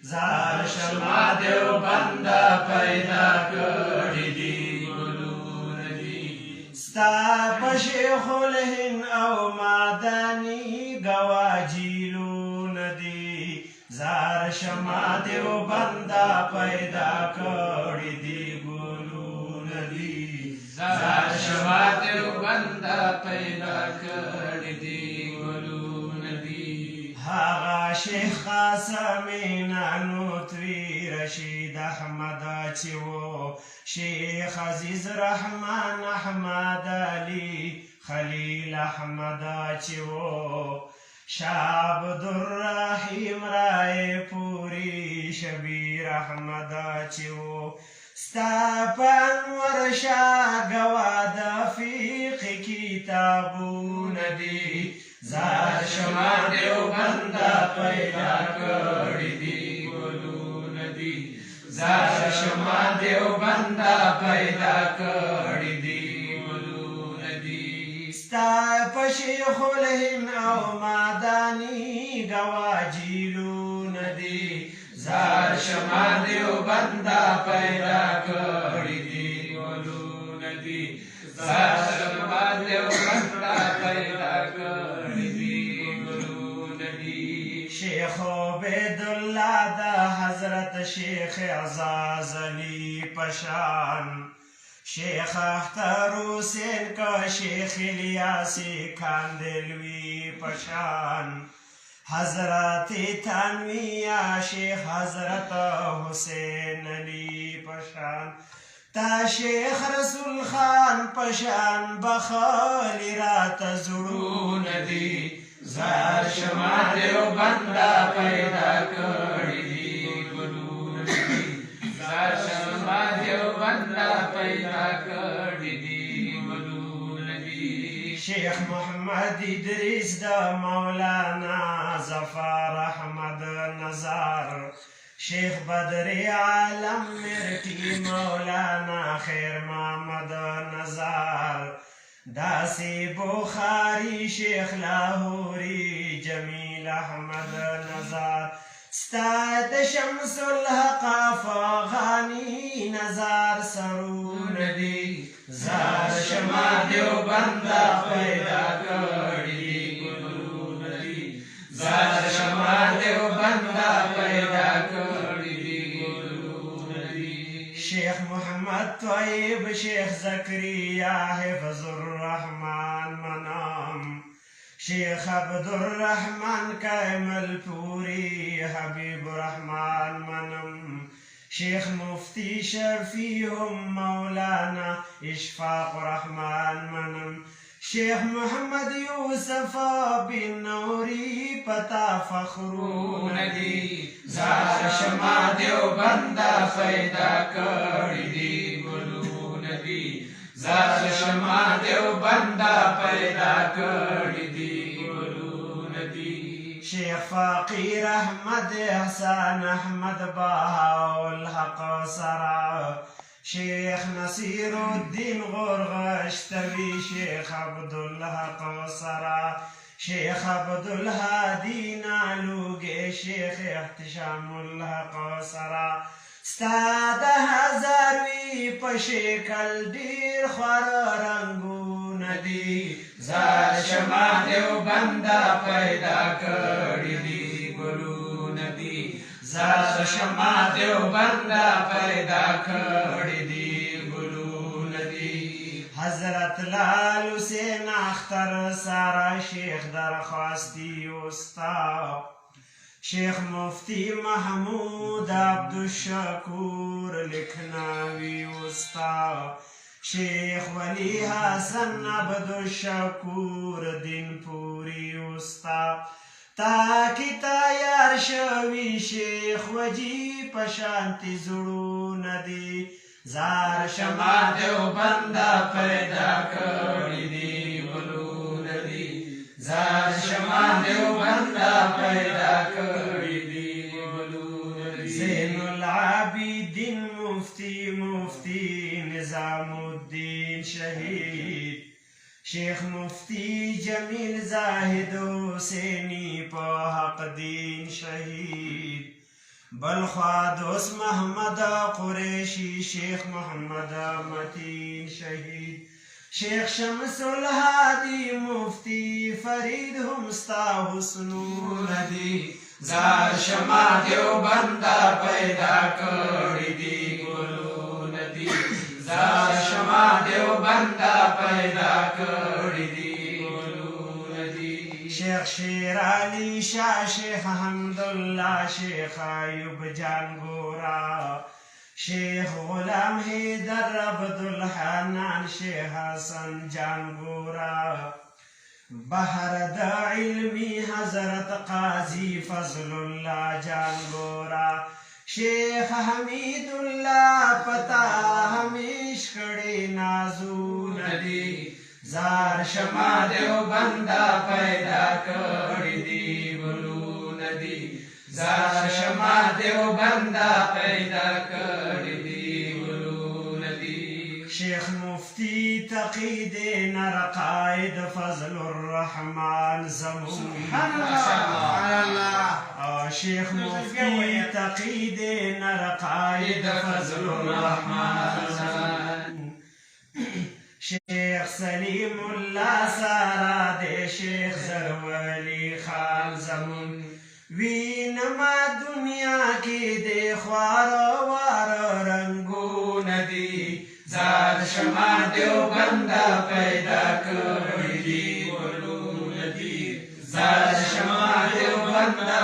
زار شما دیوبند پیدا کړی دی ګلونه دي ستا په شیخ الهند او مدني ګواجیلونه دي زار شما دیوبند پیدا کړی دی ګلونه دي زار شما دیوبند پیدا کړی دی ګلونه دي هغه شیخ قاسم نانوتوی رشید احمد چې و شیخ عزیز رحمان احمد علی خلیل احمد چې و شاه عبدالرحیم رای پوری شبیر احمد چې و ستا په انور شاه ګواد فقه کتابونه دي زار شما دیوبند پیدا کړی دی ګلونه دي زار شما دیوبند پیدا کړی دی ګلونه دي ستا په شیخ الهند او مدني ګواجیلونه دي زار شما دیوبند پیدا کړی دی ګلونه دي زار شما دیوبند پیدا کړی دی ګلونه دي شیخ عبیدالله د حضرت شیخ اعزاز علی پشان شیخ اختر حسین کا شیخ الیاسی کاندلوی پشان حضرت تنویہ شیخ حضرت حسین علی پشان تا شیخ رسول خان پشان بخالی رات زړونه دي زار شما دیوبند پیدا کړی دی ګلونه دي زار شما دیوبند پیدا کړی دی ګلونه دي شیخ محمد ادریس د مولانا ظفر احمد نزار شیخ بدر عالم مرٹی مولانا خیر محمد نزار داسی بخاری شیخ لاہوری جمیل احمد نزار ستاد شمس الحق فغانی نزار سرون دی زار شما دیوبند پیدا کړی دی ګلونه دي زار شما دیوبند پیدا کړی دی ګلونه دي شیخ محمد طیب شیخ زکریا حفظ الرحمن منام شیخ عبدالرحمن کامل پوری حبیب الرحمن منم شیخ مفتی شفیهم مولانا اشفاق الرحمن منم شیخ محمد یوسف بن نوری پتا فخرونه دي زار شما دیوبند پیدا کړی دی ګلونه دي زار شما دیوبند پیدا کړی دی ګلونه دي شیخ فقیر احمد احسان احمد بهاءالحق سرا شیخ نصیر الدین غرغشتوی شیخ عبدالحق سرا شیخ عبدالهادی نالوگی شیخ احتشام الحق سرا ستا د هزاروی په شکل ډیر خواره رنګونه دي زار شما دیوبند پیدا کړی دی ګلونه دي زار شما دیوبند پیدا کړی دی ګلونه دي حضرت لال حسین اختر سارا شیخ درخواستی استا شیخ مفتی محمود عبدالشکور لکھناوی استا شیخ ولی حسن عبدالشکور دین پوری استا تاکی تیار شوی شیخ وجی پشانتی زړونه دي زار شما دیوبند پیدا کړی دی ګلونه دي زار شما دیوبند پیدا کړی دی ګلونه دي زین العابدین مفتی نظام الدین شهید شیخ مفتی جمیل زاہد حسینی په حق دین شهید بلخوا دوست محمد قریشی شیخ محمد متین شهید شیخ شمس الهادی مفتی فرید هم ستا حسنون دی زار شما دیوبندا پیدا کړی دی ګلونه دي زار شما دیوبندا پیدا کړی دی ګلونه دي شیخ شیر علی شاہ شیخ حمداللہ شیخ ایوب جان گورا شیخ غلام حیدر عبدالحنان شیخ حسن جان گورا بحر دا علمی حضرت قاضی فضل اللہ جان گورا شیخ حمید اللہ پتا ہمیش کڑی نازون دی زار شما دیوبندا پیدا کړی دی ګلونه دي زار شما دیوبندا پیدا کړی دی ګلونه دي شیخ مفتی تقی نر قائد فضل الرحمن زمون سبحان الله شیخ مفتی تقی نر قائد فضل الرحمن زمون شیخ سلیم اللہ سارا دے شیخ زرولی خان زمون وینما دنیا کی دے خوار وار رنگون دی زار شما دیوبندا پیدا کړی دی ګلونه دي زار شما دیوبندا